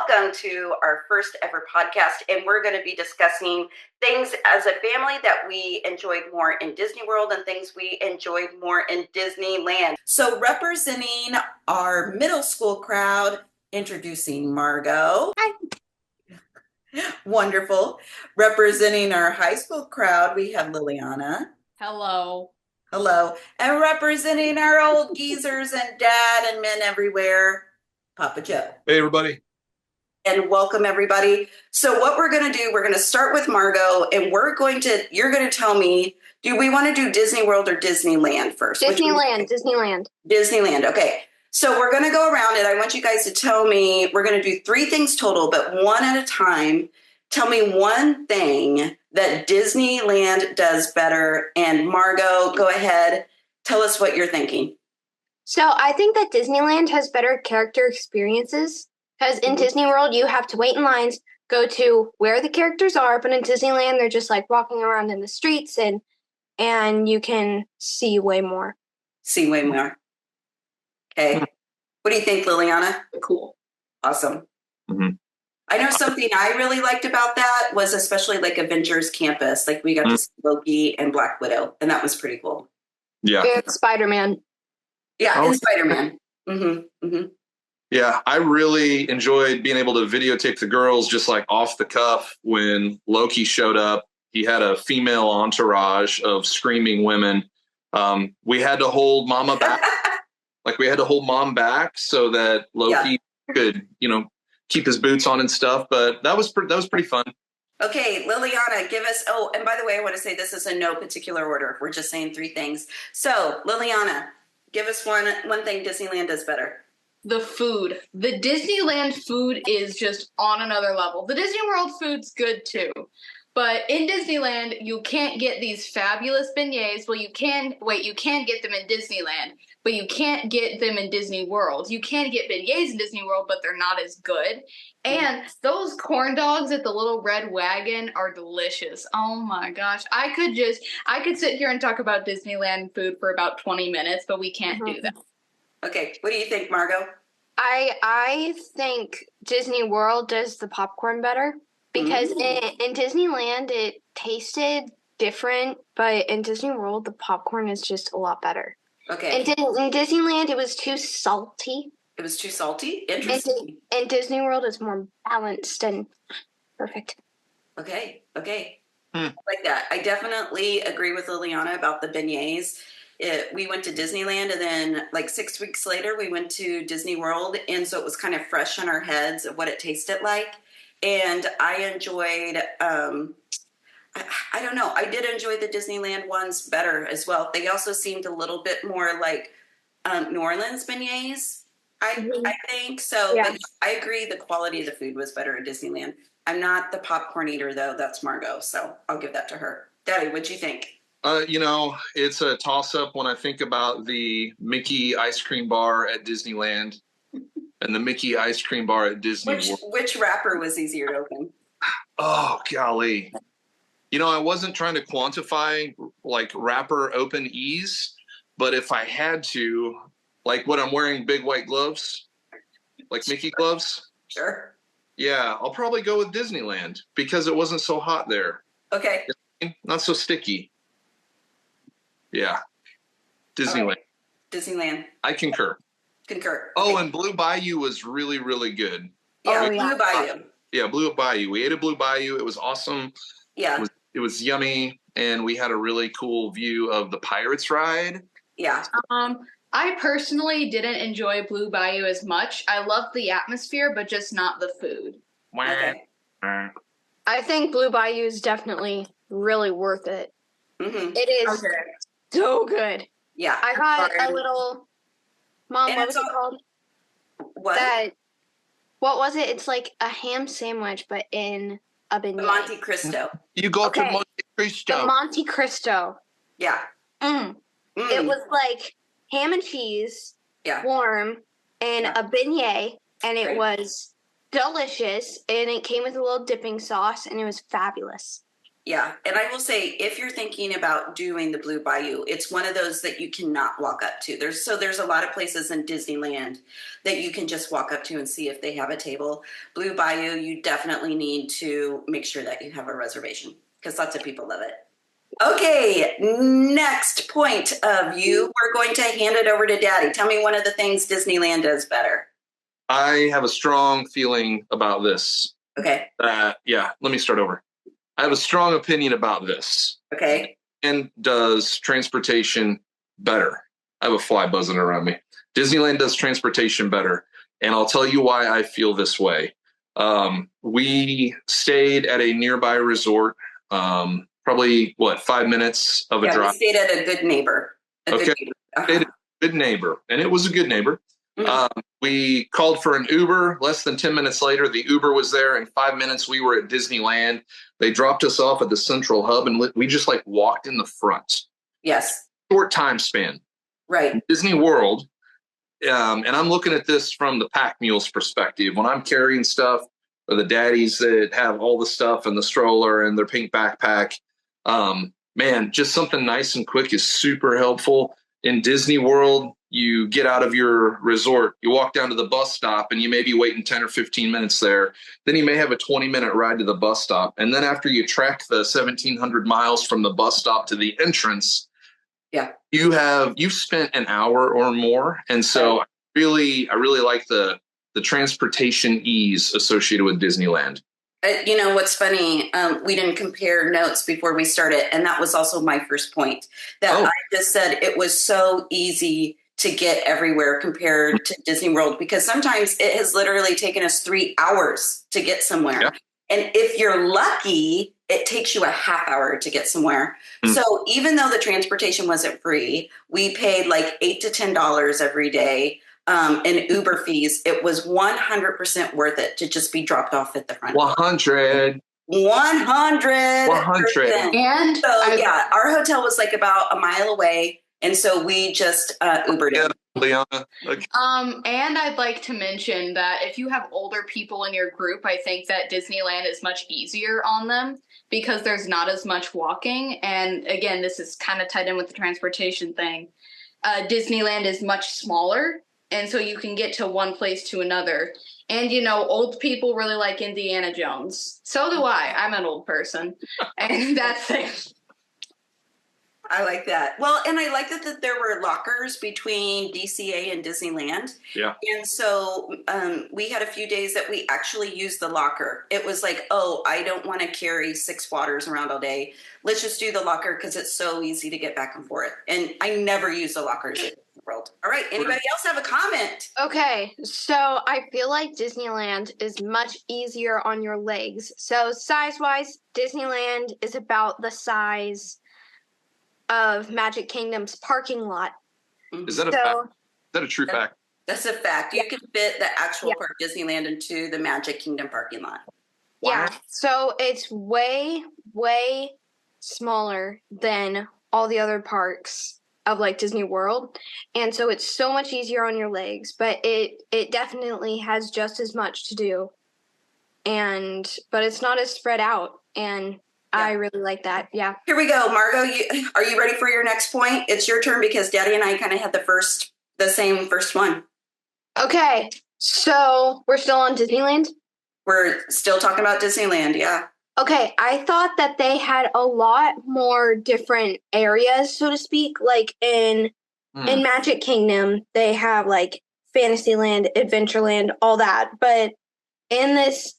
welcome to our first ever podcast. And we're going to be discussing things as a family that we enjoyed more in Disney World and things we enjoyed more in Disneyland. So representing our middle school crowd, introducing Margot. Hi. Wonderful. Representing our high school crowd, we have Liliana. Hello. Hello. And representing our old geezers and dad and men everywhere, Papa Joe. Hey, everybody. And welcome, everybody. So what we're going to do, we're going to start with Margot, and you're going to tell me, do we want to do Disney World or Disneyland first? Disneyland. Disneyland. Okay. So we're going to go around it. I want you guys to tell me, we're going to do 3 things total, but one at a time. Tell me one thing that Disneyland does better. And Margot, go ahead. Tell us what you're thinking. So I think that Disneyland has better character experiences because in Disney World, you have to wait in lines, go to where the characters are. But in Disneyland, they're just like walking around in the streets and you can see way more. Okay. What do you think, Liliana? Cool. Awesome. Mm-hmm. I know something I really liked about that was especially like Avengers Campus. Like we got to see Loki and Black Widow, and that was pretty cool. Yeah. And Spider-Man. Yeah, and Spider-Man. Mm-hmm. Mm-hmm. Yeah, I really enjoyed being able to videotape the girls just like off the cuff when Loki showed up. He had a female entourage of screaming women. We had to hold Mama back. We had to hold Mom back so that Loki could, keep his boots on and stuff. But that was pretty fun. Okay, Liliana, give us. Oh, and by the way, I want to say this is in no particular order. We're just saying 3 things. So, Liliana, give us one thing Disneyland does better. The food. The Disneyland food is just on another level. The Disney World food's good too. But in Disneyland, you can't get these fabulous beignets. Well, you can get them in Disneyland, but you can't get them in Disney World. You can get beignets in Disney World, but they're not as good. And those corn dogs at the little red wagon are delicious. Oh my gosh. I could sit here and talk about Disneyland food for about 20 minutes, but we can't do that. Okay. What do you think, Margot? I think Disney World does the popcorn better. Because in Disneyland, it tasted different, but in Disney World, the popcorn is just a lot better. Okay. In Disneyland, it was too salty. It was too salty? Interesting. And Disney World is more balanced and perfect. Okay. I like that. I definitely agree with Liliana about the beignets. We went to Disneyland, and then 6 weeks later, we went to Disney World, and so it was kind of fresh in our heads of what it tasted like. And I enjoyed, I don't know, I did enjoy the Disneyland ones better as well. They also seemed a little bit more like New Orleans beignets, I think. So yeah. But I agree the quality of the food was better at Disneyland. I'm not the popcorn eater, though. That's Margot, so I'll give that to her. Daddy, what'd you think? It's a toss-up when I think about the Mickey ice cream bar at Disneyland. And the Mickey ice cream bar at Disney World. Which wrapper was easier to open? Oh, golly. I wasn't trying to quantify wrapper open ease, but if I had to, what I'm wearing, big white gloves, like Mickey gloves. Sure. Yeah, I'll probably go with Disneyland because it wasn't so hot there. Okay. Not so sticky. Yeah. Disneyland. Right. Disneyland. I concur. Oh, and Blue Bayou was really, really good. Yeah, Blue Bayou. Yeah, Blue Bayou. We ate a Blue Bayou. It was awesome. Yeah. It was yummy, and we had a really cool view of the Pirates ride. Yeah. I personally didn't enjoy Blue Bayou as much. I loved the atmosphere, but just not the food. Okay. I think Blue Bayou is definitely really worth it. Mm-hmm. It is so good. Yeah. I got a little... Mom, what was it called? What? What was it? It's like a ham sandwich, but in a beignet. The Monte Cristo. You go to Monte Cristo. The Monte Cristo. Yeah. It was like ham and cheese, warm, and a beignet, and it was delicious, and it came with a little dipping sauce, and it was fabulous. Yeah, and I will say, if you're thinking about doing the Blue Bayou, it's one of those that you cannot walk up to. There's a lot of places in Disneyland that you can just walk up to and see if they have a table. Blue Bayou, you definitely need to make sure that you have a reservation because lots of people love it. Okay, next point of view, we're going to hand it over to Daddy. Tell me one of the things Disneyland does better. I have a strong feeling about this. Okay. Yeah, let me start over. I have a strong opinion about this. Okay. And does transportation better. I have a fly buzzing around me. Disneyland does transportation better. And I'll tell you why I feel this way. We stayed at a nearby resort, probably 5 minutes of a drive. We stayed at a good neighbor. Good neighbor. And it was a good neighbor. Mm-hmm. We called for an Uber. Less than 10 minutes later, the Uber was there. In 5 minutes, we were at Disneyland. They dropped us off at the central hub, and we just walked in the front. Yes. Short time span. Right. Disney World, and I'm looking at this from the pack mule's perspective. When I'm carrying stuff, or the daddies that have all the stuff and the stroller and their pink backpack, man, just something nice and quick is super helpful. In Disney World, you get out of your resort, you walk down to the bus stop, and you may be waiting 10 or 15 minutes there. Then you may have a 20-minute ride to the bus stop. And then after you trek the 1,700 miles from the bus stop to the entrance, you've spent an hour or more. And so I really like the transportation ease associated with Disneyland. You know, what's funny, we didn't compare notes before we started. And that was also my first point, that I just said it was so easy to get everywhere compared to Disney World, because sometimes it has literally taken us 3 hours to get somewhere. Yeah. And if you're lucky, it takes you a half hour to get somewhere. So even though the transportation wasn't free, we paid like $8 to $10 every day. And Uber fees, it was 100% worth it to just be dropped off at the front. 100. And so, our hotel was like about a mile away. And so we just Ubered it. Liana. And I'd like to mention that if you have older people in your group, I think that Disneyland is much easier on them because there's not as much walking. And again, this is kind of tied in with the transportation thing. Disneyland is much smaller. And so you can get to one place to another. And, you know, old people really like Indiana Jones. So do I. I'm an old person. And that's it. I like that. Well, and I like that there were lockers between DCA and Disneyland. Yeah. And so we had a few days that we actually used the locker. It was like, I don't want to carry 6 waters around all day. Let's just do the locker because it's so easy to get back and forth. And I never use the lockers at Disney World. All right. Anybody else have a comment? Okay. So I feel like Disneyland is much easier on your legs. So size-wise, Disneyland is about the size of Magic Kingdom's parking lot. Is that a fact? Is that a true fact? That's a fact. You can fit the actual Park Disneyland into the Magic Kingdom parking lot. Wow. Yeah. So it's way, way smaller than all the other parks of like Disney World. And so it's so much easier on your legs, but it definitely has just as much to do. But it's not as spread out. And I really like that. Yeah. Here we go. Margot, are you ready for your next point? It's your turn because Daddy and I kind of had the same first one. Okay. So we're still on Disneyland? We're still talking about Disneyland. Yeah. Okay. I thought that they had a lot more different areas, so to speak. Like in Magic Kingdom, they have like Fantasyland, Adventureland, all that. But in this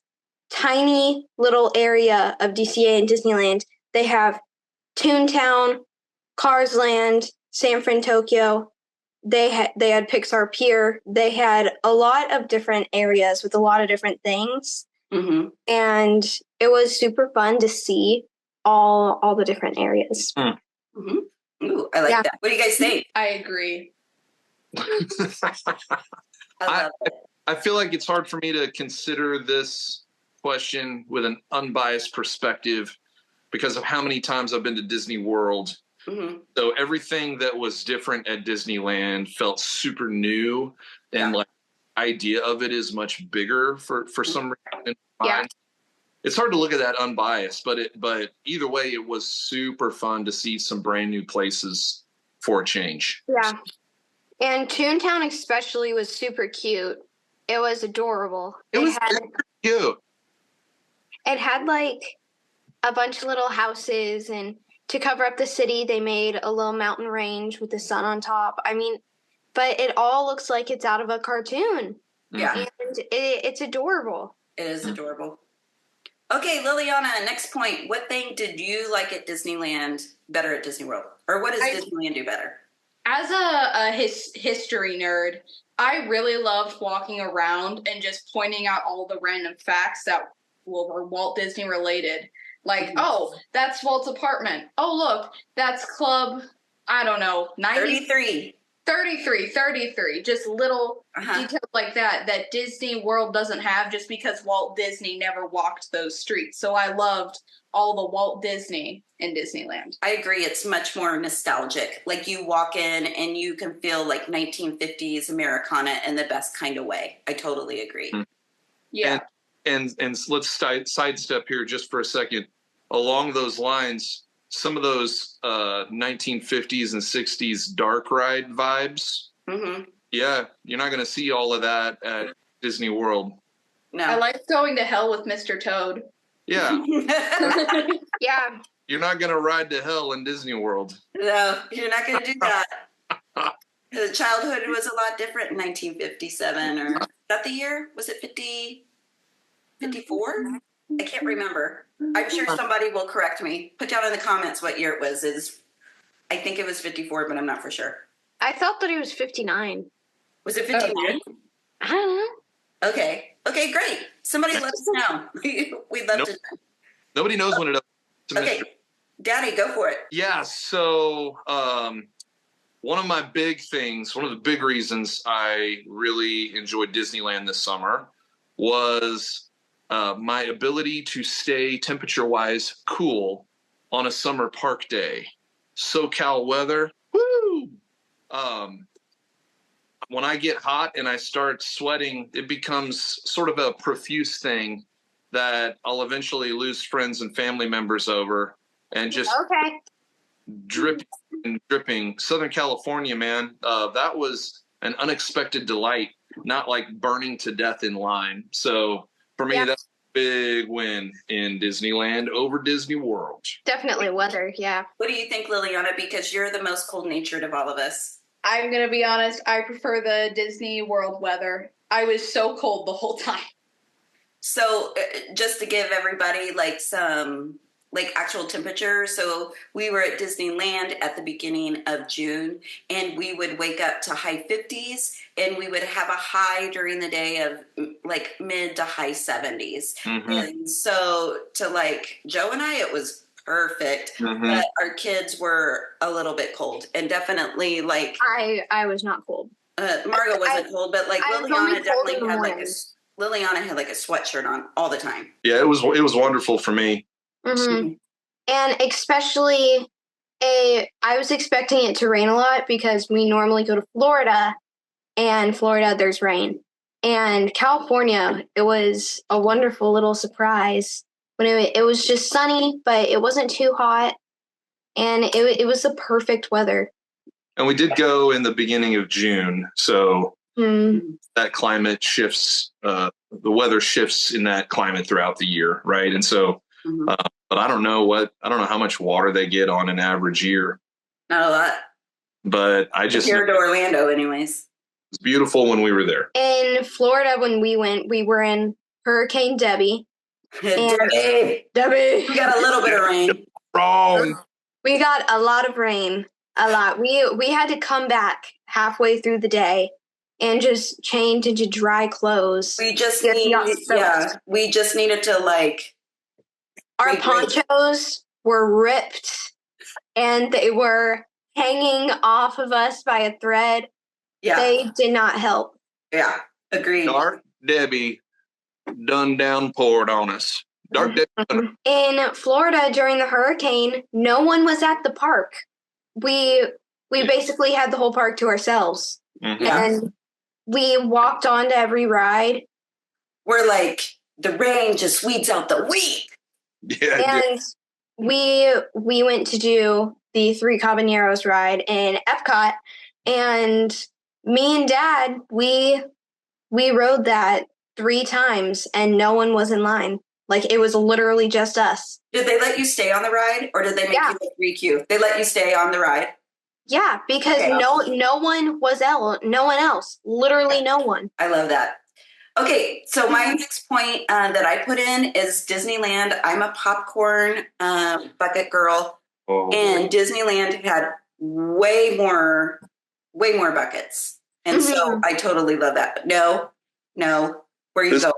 tiny little area of DCA and Disneyland, they have Toontown, Cars Land, San Fran Tokyo. They had Pixar Pier. They had a lot of different areas with a lot of different things. Mm-hmm. And it was super fun to see all the different areas. Mm-hmm. Ooh, I like that. What do you guys think? I agree. I feel like it's hard for me to consider this question with an unbiased perspective because of how many times I've been to Disney World. Mm-hmm. So everything that was different at Disneyland felt super new, and like idea of it is much bigger for some reason. it's hard to look at that unbiased, but either way, it was super fun to see some brand new places for a change. Yeah. And Toontown especially was super cute. It was adorable. It was cute. It had like a bunch of little houses, and to cover up the city, they made a little mountain range with the sun on top. I mean, but it all looks like it's out of a cartoon. Yeah. And it's adorable. It is adorable. Okay, Liliana, next point. What thing did you like at Disneyland better at Disney World? Or what does Disneyland do better? As a history nerd, I really loved walking around and just pointing out all the random facts that were Walt Disney related. Like, oh, that's Walt's apartment. Oh, look, that's Club, I don't know, 33. 33. Just little details like that Disney World doesn't have just because Walt Disney never walked those streets. So I loved all the Walt Disney in Disneyland. I agree. It's much more nostalgic. Like you walk in and you can feel like 1950s Americana in the best kind of way. I totally agree. Yeah. And let's sidestep here just for a second. Along those lines, some of those 1950s and 60s dark ride vibes. Mm-hmm. Yeah, you're not going to see all of that at Disney World. No. I like going to hell with Mr. Toad. Yeah. Yeah. You're not going to ride to hell in Disney World. No, you're not going to do that. The childhood was a lot different in 1957. Or is that the year? Was it 54? I can't remember. I'm sure somebody will correct me. Put down in the comments what year it was. I think it was 54, but I'm not for sure. I thought that it was 59. Was it 59? I don't know. Okay, great. Somebody let us know. We'd love to know. Nobody knows when it is. Okay, Daddy, go for it. Yeah, so one of the big reasons I really enjoyed Disneyland this summer was my ability to stay temperature-wise cool on a summer park day. SoCal weather, woo! When I get hot and I start sweating, it becomes sort of a profuse thing that I'll eventually lose friends and family members over, and just dripping. Southern California, man, that was an unexpected delight, not like burning to death in line. So for me, that's a big win in Disneyland over Disney World. Definitely weather, yeah. What do you think, Liliana? Because you're the most cold-natured of all of us. I'm going to be honest, I prefer the Disney World weather. I was so cold the whole time. So just to give everybody like some like actual temperature. So we were at Disneyland at the beginning of June, and we would wake up to high 50s, and we would have a high during the day of like mid to high 70s. Mm-hmm. And so to like Joe and I, it was perfect. Mm-hmm. But our kids were a little bit cold, and definitely like I was not cold. Margo wasn't cold, but like Liliana definitely had like Liliana had like a sweatshirt on all the time. Yeah, it was wonderful for me. Mm-hmm. And especially, I was expecting it to rain a lot because we normally go to Florida, and Florida there's rain. And California, it was a wonderful little surprise when it was just sunny, but it wasn't too hot, and it was the perfect weather. And we did go in the beginning of June, so that climate shifts. The weather shifts in that climate throughout the year, right? And so. But I don't know how much water they get on an average year. Not a lot. But I just here to Orlando, anyways. It was beautiful when we were there. In Florida, when we went, we were in Hurricane Debbie. Debbie. We got a little bit of rain. Wrong. We got a lot of rain. A lot. We had to come back halfway through the day and just change into dry clothes. We just needed to like. Our ponchos were ripped, and they were hanging off of us by a thread. Yeah. They did not help. Yeah, agreed. Dark Debbie done downpoured on us. Dark Debbie. In Florida during the hurricane, no one was at the park. We basically had the whole park to ourselves. Mm-hmm. And we walked onto every ride. We're like the rain just weeds out the wheat. Yeah. And we went to do the Three Caballeros ride in Epcot, and me and Dad, we rode that 3 times, and no one was in line. Like, it was literally just us. Did they let you stay on the ride, or did they make Yeah. you like re-queue? They let you stay on the ride. Yeah, because Okay. no one was out. No one else. Literally no one. I love that. Okay, so my next point that I put in is Disneyland. I'm a popcorn bucket girl, and Disneyland had way more buckets, and so I totally love that. But no, where you go,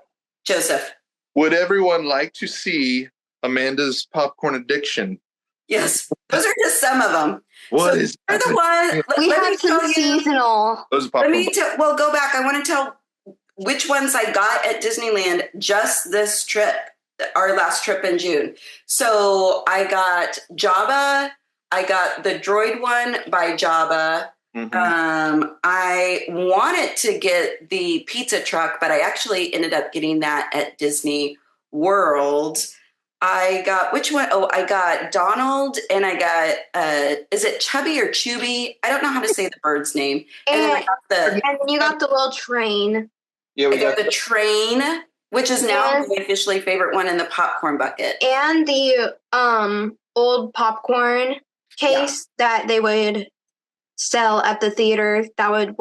Joseph? Would everyone like to see Amanda's popcorn addiction? Yes, those are just some of them. What so is they're the one? We let have me some tell you. seasonal. Those are popcorn. Well, go back. I want to tell which ones I got at Disneyland just this trip, our last trip in June. So I got Jabba. I got the droid one by Jabba. I wanted to get the pizza truck, but I actually ended up getting that at Disney World. I got which one? Oh, I got Donald, and I got is it Chubby or Chubby? I don't know how to say the bird's name. And then I got And then you got the little train. Yeah, I got the train, which is now my officially favorite one in the popcorn bucket. And the old popcorn case that they would sell at the theater. That would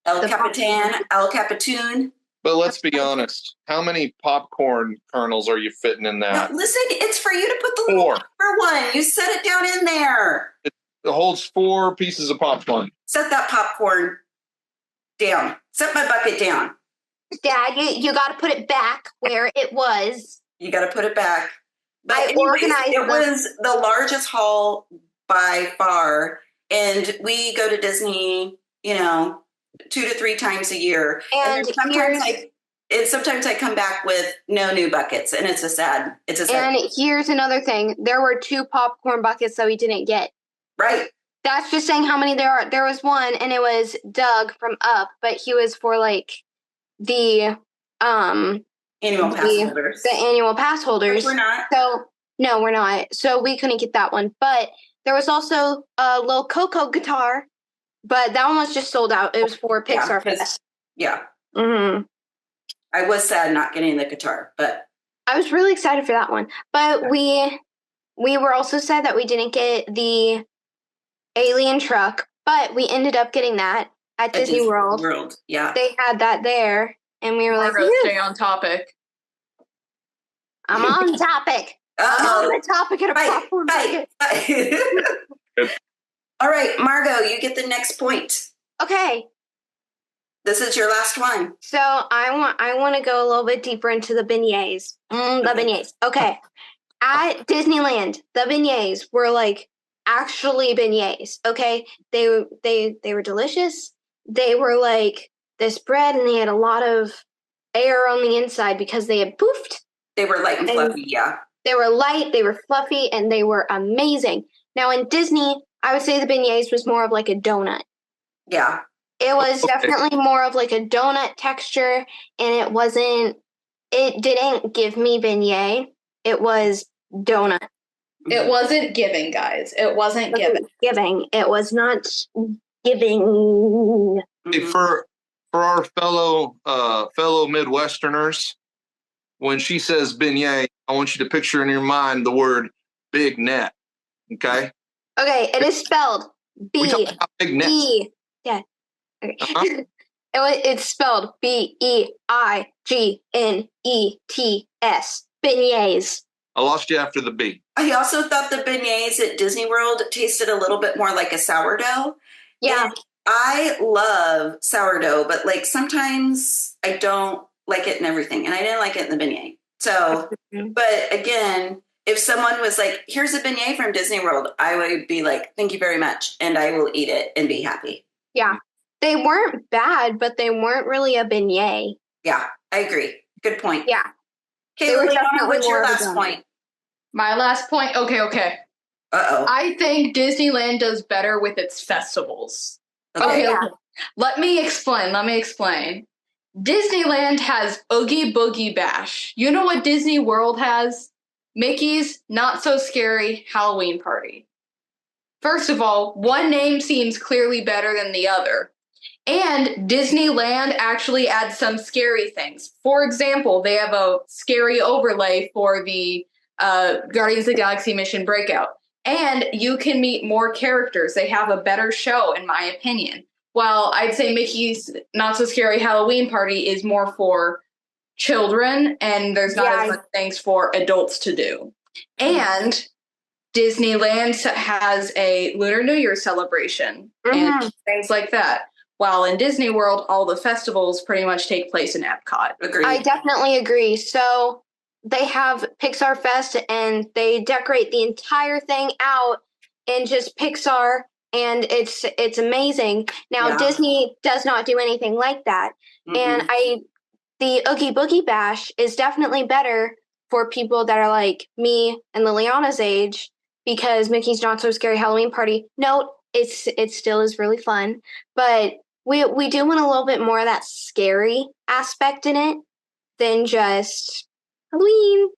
El Capitoon. But let's be honest. How many popcorn kernels are you fitting in that? No, listen, it's for you to put the little paper one. You set it down in there. It holds 4 pieces of popcorn. Set that popcorn down. Set my bucket down. Dad, you got to put it back where it was. You got to put it back. But I organized it was the largest haul by far. And we go to Disney, 2 to 3 times a year. And sometimes I come back with no new buckets, and it's a sad. And here's another thing: there were 2 popcorn buckets that we didn't get. Right. That's just saying how many there are. There was one, and it was Doug from Up, but he was for like the annual pass holders. The annual pass holders. Which we're not. So no, we're not. So we couldn't get that one. But there was also a little Coco guitar, but that one was just sold out. It was for Pixar Fest. Yeah. Mm-hmm. I was sad not getting the guitar, but I was really excited for that one. But we were also sad that we didn't get the alien truck, but we ended up getting that at Disney World. Yeah. They had that there, and we were like, stay on topic. I'm on topic. I'm on the topic of a popcorn bucket. All right, Margot, you get the next point. Okay. This is your last one. So I want to go a little bit deeper into the beignets. The beignets. Okay. At Disneyland, the beignets were like actually beignets. Okay. They were delicious. They were like this bread, and they had a lot of air on the inside because they had poofed. They were light and fluffy, yeah. They were light, they were fluffy, and they were amazing. Now in Disney, I would say the beignets was more of like a donut. Yeah. It was definitely more of like a donut texture, and it didn't give me beignet. It was donut. It wasn't giving, guys. It wasn't giving. It was not giving. Hey, for our fellow Midwesterners, when she says beignet, I want you to picture in your mind the word big net. Okay? Okay, it is spelled B-E. Yeah. Okay. Uh-huh. It's spelled B-E-I-G-N-E-T-S. Beignets. I lost you after the B. I also thought the beignets at Disney World tasted a little bit more like a sourdough. Yeah. And I love sourdough, but like sometimes I don't like it in everything, and I didn't like it in the beignet. So, but again, if someone was like, here's a beignet from Disney World, I would be like, thank you very much. And I will eat it and be happy. Yeah. They weren't bad, but they weren't really a beignet. Yeah, I agree. Good point. Yeah. Okay, Liliana, what's your last point? My last point? Okay. Uh-oh. I think Disneyland does better with its festivals. Okay. Let me explain. Disneyland has Oogie Boogie Bash. You know what Disney World has? Mickey's Not So Scary Halloween Party. First of all, one name seems clearly better than the other. And Disneyland actually adds some scary things. For example, they have a scary overlay for the Guardians of the Galaxy Mission Breakout. And you can meet more characters. They have a better show, in my opinion. While I'd say Mickey's Not So Scary Halloween Party is more for children, and there's not as much things for adults to do. And Disneyland has a Lunar New Year celebration and things like that. While in Disney World, all the festivals pretty much take place in Epcot. Agreed. I definitely agree. So they have Pixar Fest and they decorate the entire thing out in just Pixar, and it's amazing. Now Disney does not do anything like that. And the Oogie Boogie Bash is definitely better for people that are like me and Liliana's age, because Mickey's Not So Scary Halloween Party, no, it still is really fun, but we do want a little bit more of that scary aspect in it than just Halloween.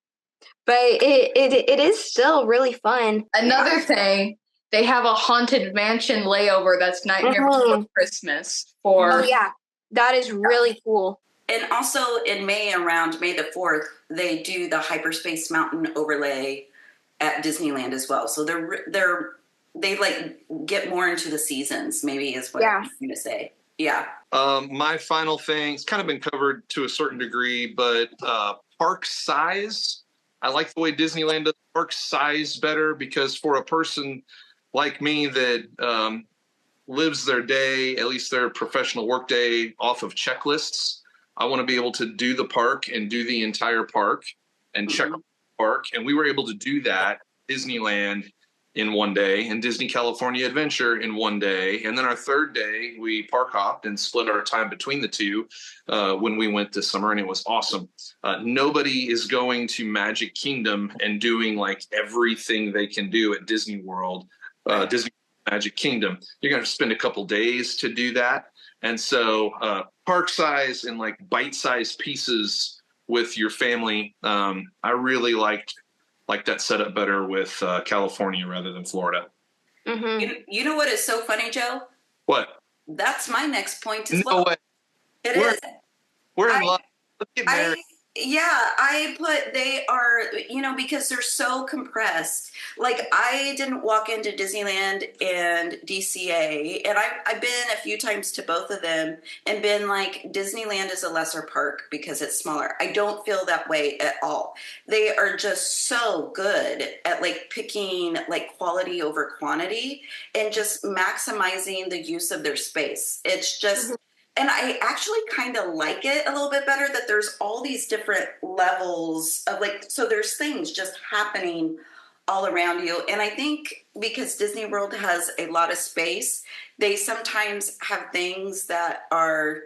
But it is still really fun. Another thing, they have a Haunted Mansion layover that's Nightmare Before Christmas. Oh yeah, that is really cool. And also in May, around May the 4th, they do the Hyperspace Mountain overlay at Disneyland as well. So they like get more into the seasons, maybe is what I'm going to say. Yeah. My final thing, it's kind of been covered to a certain degree, but park size. I like the way Disneyland does park size better, because for a person like me that lives their day, at least their professional work day, off of checklists, I want to be able to do the park and do the entire park and check the park. And we were able to do that Disneyland in one day and Disney California Adventure in one day. And then our third day, we park hopped and split our time between the two when we went this summer, and it was awesome. Nobody is going to Magic Kingdom and doing like everything they can do at Disney World, Disney Magic Kingdom. You're going to spend a couple days to do that. And so park size and like bite-sized pieces with your family, I really like that setup better with California rather than Florida. You know what is so funny, Joe? What? That's my next point as well. No way. It is. We're in love. Let's get married. I put they are, because they're so compressed. Like, I didn't walk into Disneyland and DCA, and I've been a few times to both of them and been like, Disneyland is a lesser park because it's smaller. I don't feel that way at all. They are just so good at like picking like quality over quantity and just maximizing the use of their space. It's just... And I actually kind of like it a little bit better that there's all these different levels of like, so there's things just happening all around you. And I think because Disney World has a lot of space, they sometimes have things that are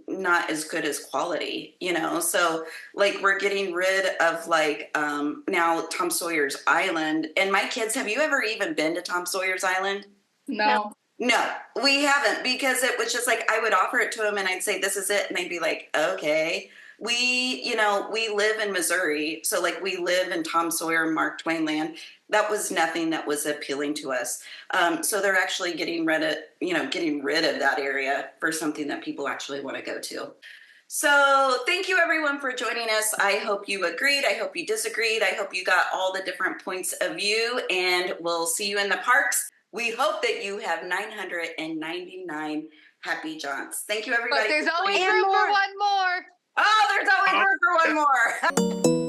not as good as quality, So like we're getting rid of like now Tom Sawyer's Island. And my kids, have you ever even been to Tom Sawyer's Island? No. No, we haven't, because it was just like I would offer it to them and I'd say, this is it. And they'd be like, okay. We live in Missouri. So like we live in Tom Sawyer, Mark Twain land. That was nothing that was appealing to us. So they're actually getting rid of that area for something that people actually want to go to. So thank you everyone for joining us. I hope you agreed. I hope you disagreed. I hope you got all the different points of view, and we'll see you in the parks. We hope that you have 999 happy jaunts. Thank you, everybody. But there's always room for one more. Oh, there's always room for one more.